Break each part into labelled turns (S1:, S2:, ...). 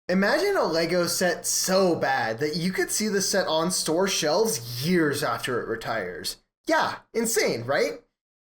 S1: Imagine a Lego set so bad that you could see the set on store shelves years after it retires. Yeah, insane, right?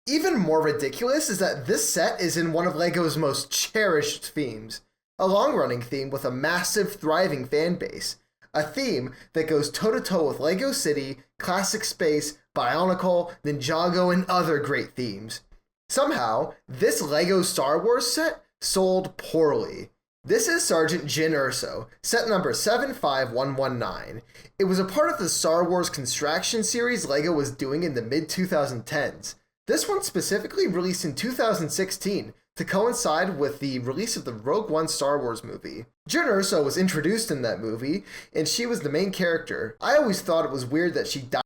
S1: Even more ridiculous is that this set is in one of LEGO's most cherished themes, a long-running theme with a massive, thriving fan base. A theme that goes toe-to-toe with LEGO City, Classic Space, Bionicle, Ninjago, and other great themes. Somehow, this LEGO Star Wars set sold poorly. This is Sergeant Jyn Erso, set number 75119. It was a part of the Star Wars Construction series LEGO was doing in the mid-2010s. This one specifically released in 2016 to coincide with the release of the Rogue One Star Wars movie. Jyn Erso was introduced in that movie, and she was the main character. I always thought it was weird that she died,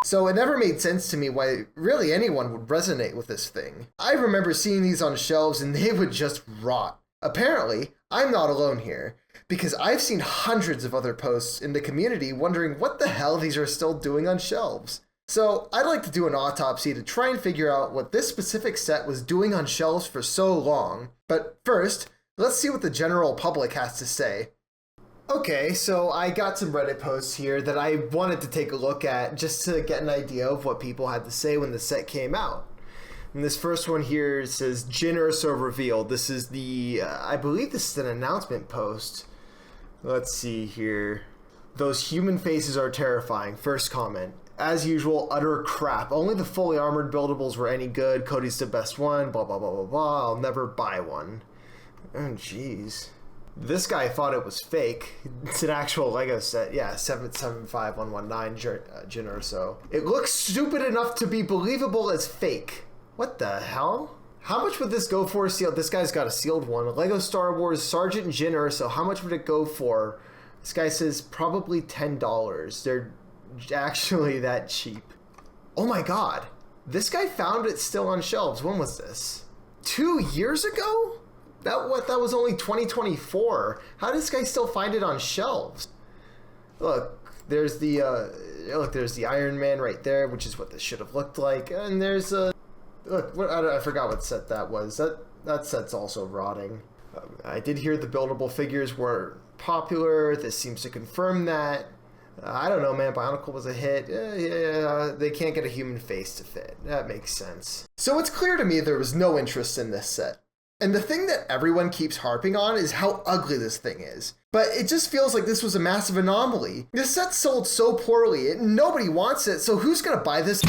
S1: so it never made sense to me why really anyone would resonate with this thing. I remember seeing these on shelves and they would just rot. Apparently, I'm not alone here, because I've seen hundreds of other posts in the community wondering what the hell these are still doing on shelves. So I'd like to do an autopsy to try and figure out what this specific set was doing on shelves for so long. But first, let's see what the general public has to say. Okay, so I got some Reddit posts here that I wanted to take a look at just to get an idea of what people had to say when the set came out. And this first one here says, Jyn Erso revealed. This is the, I believe this is an announcement post. Let's see here. Those human faces are terrifying. First comment. As usual, utter crap. Only the fully armored buildables were any good. Cody's the best one. Blah, blah, blah, blah, blah. I'll never buy one. Oh, jeez. This guy thought it was fake. It's an actual Lego set. Yeah, 775119 Jyn Erso. It looks stupid enough to be believable as fake. What the hell? How much would this go for sealed? This guy's got a sealed one. Lego Star Wars Sergeant Jyn Erso. How much would it go for? This guy says probably $10. They're actually that cheap. Oh my god. This guy found it still on shelves. When was this? 2 years ago? That was only 2024. How does this guy still find it on shelves? Look, there's the Iron Man right there, which is what this should have looked like. And there's I forgot what set that was. That set's also rotting. I did hear the buildable figures were popular. This seems to confirm that. I don't know, man. Bionicle was a hit. Yeah, they can't get a human face to fit. That makes sense. So it's clear to me there was no interest in this set. And the thing that everyone keeps harping on is how ugly this thing is. But it just feels like this was a massive anomaly. This set sold so poorly, nobody wants it, so who's gonna buy this?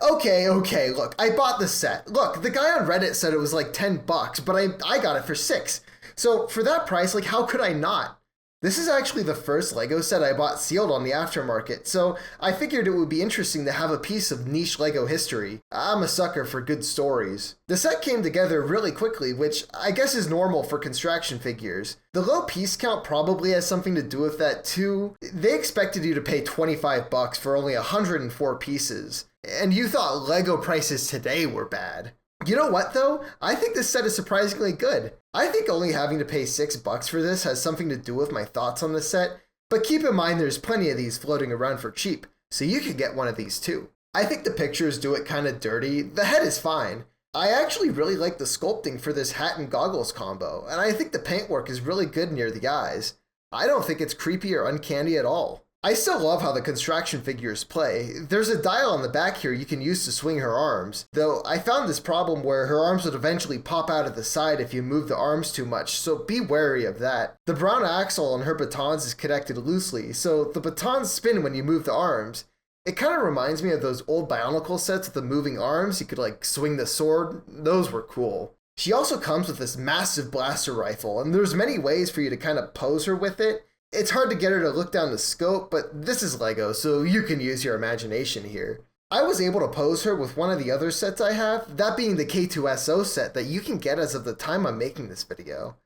S1: Okay, look, I bought this set. Look, the guy on Reddit said it was like $10, but I got it for $6. So for that price, like, how could I not? This is actually the first Lego set I bought sealed on the aftermarket, so I figured it would be interesting to have a piece of niche Lego history. I'm a sucker for good stories. The set came together really quickly, which I guess is normal for construction figures. The low piece count probably has something to do with that too. They expected you to pay $25 for only 104 pieces, and you thought Lego prices today were bad. You know what though? I think this set is surprisingly good. I think only having to pay $6 for this has something to do with my thoughts on the set, but keep in mind there's plenty of these floating around for cheap, so you could get one of these too. I think the pictures do it kinda dirty. The head is fine. I actually really like the sculpting for this hat and goggles combo, and I think the paintwork is really good near the eyes. I don't think it's creepy or uncanny at all. I still love how the construction figures play. There's a dial on the back here you can use to swing her arms, though I found this problem where her arms would eventually pop out of the side if you move the arms too much, so be wary of that. The brown axle on her batons is connected loosely, so the batons spin when you move the arms. It kind of reminds me of those old Bionicle sets with the moving arms. You could like swing the sword. Those were cool. She also comes with this massive blaster rifle, and there's many ways for you to kind of pose her with it. It's hard to get her to look down the scope, but this is Lego, so you can use your imagination here. I was able to pose her with one of the other sets I have, that being the K2SO set that you can get as of the time I'm making this video.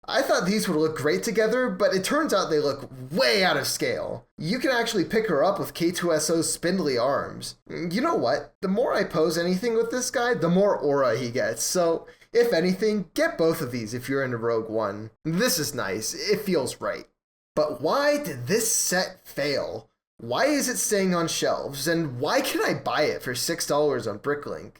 S1: I thought these would look great together, but it turns out they look way out of scale. You can actually pick her up with K2SO's spindly arms. You know what? The more I pose anything with this guy, the more aura he gets, so if anything, get both of these if you're into Rogue One. This is nice, it feels right. But why did this set fail? Why is it staying on shelves, and why can I buy it for $6 on Bricklink?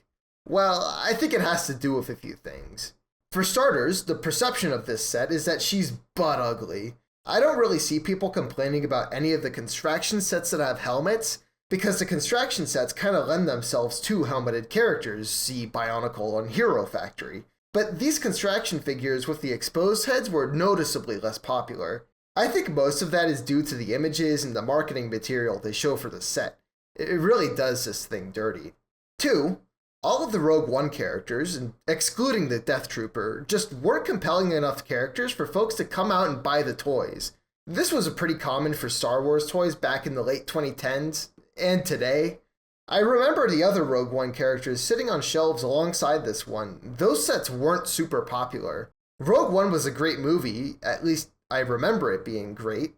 S1: Well, I think it has to do with a few things. For starters, the perception of this set is that she's butt ugly. I don't really see people complaining about any of the construction sets that have helmets, because the construction sets kind of lend themselves to helmeted characters, see Bionicle and Hero Factory. But these construction figures with the exposed heads were noticeably less popular. I think most of that is due to the images and the marketing material they show for the set. It really does this thing dirty. 2. All of the Rogue One characters, and excluding the Death Trooper, just weren't compelling enough characters for folks to come out and buy the toys. This was pretty common for Star Wars toys back in the late 2010s, and today. I remember the other Rogue One characters sitting on shelves alongside this one. Those sets weren't super popular. Rogue One was a great movie, at least I remember it being great,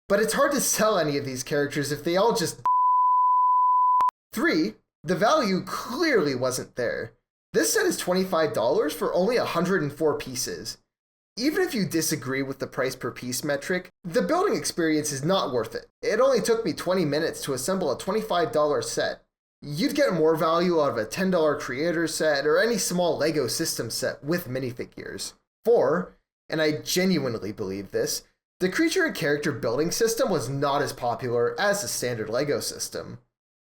S1: but it's hard to sell any of these characters if they all just 3. The value clearly wasn't there. This set is $25 for only 104 pieces. Even if you disagree with the price per piece metric, the building experience is not worth it. It only took me 20 minutes to assemble a $25 set. You'd get more value out of a $10 creator set or any small LEGO system set with minifigures. 4, and I genuinely believe this, the creature and character building system was not as popular as the standard LEGO system.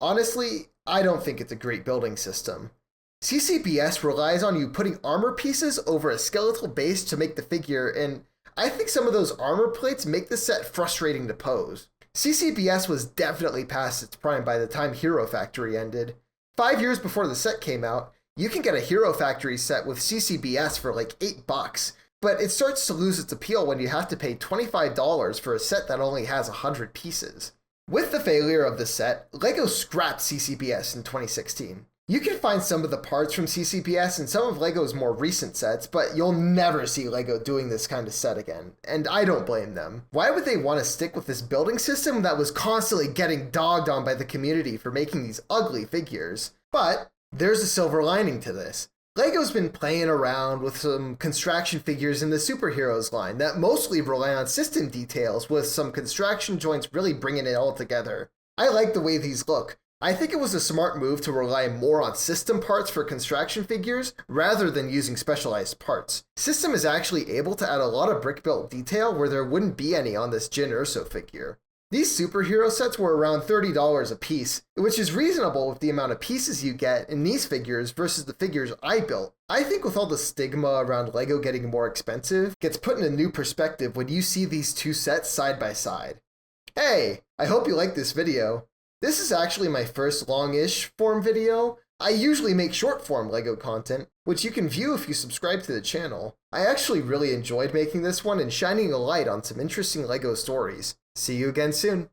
S1: Honestly, I don't think it's a great building system. CCBS relies on you putting armor pieces over a skeletal base to make the figure, and I think some of those armor plates make the set frustrating to pose. CCBS was definitely past its prime by the time Hero Factory ended. 5 years before the set came out, you can get a Hero Factory set with CCBS for like $8, but it starts to lose its appeal when you have to pay $25 for a set that only has 100 pieces. With the failure of the set, LEGO scrapped CCBS in 2016. You can find some of the parts from CCBS in some of LEGO's more recent sets, but you'll never see LEGO doing this kind of set again, and I don't blame them. Why would they want to stick with this building system that was constantly getting dogged on by the community for making these ugly figures? But there's a silver lining to this. LEGO's been playing around with some construction figures in the superheroes line that mostly rely on system details, with some construction joints really bringing it all together. I like the way these look. I think it was a smart move to rely more on system parts for construction figures rather than using specialized parts. System is actually able to add a lot of brick-built detail where there wouldn't be any on this Jyn Erso figure. These superhero sets were around $30 a piece, which is reasonable with the amount of pieces you get in these figures versus the figures I built. I think with all the stigma around LEGO getting more expensive, gets put in a new perspective when you see these two sets side by side. Hey, I hope you liked this video. This is actually my first long-ish form video. I usually make short-form LEGO content, which you can view if you subscribe to the channel. I actually really enjoyed making this one and shining a light on some interesting LEGO stories. See you again soon.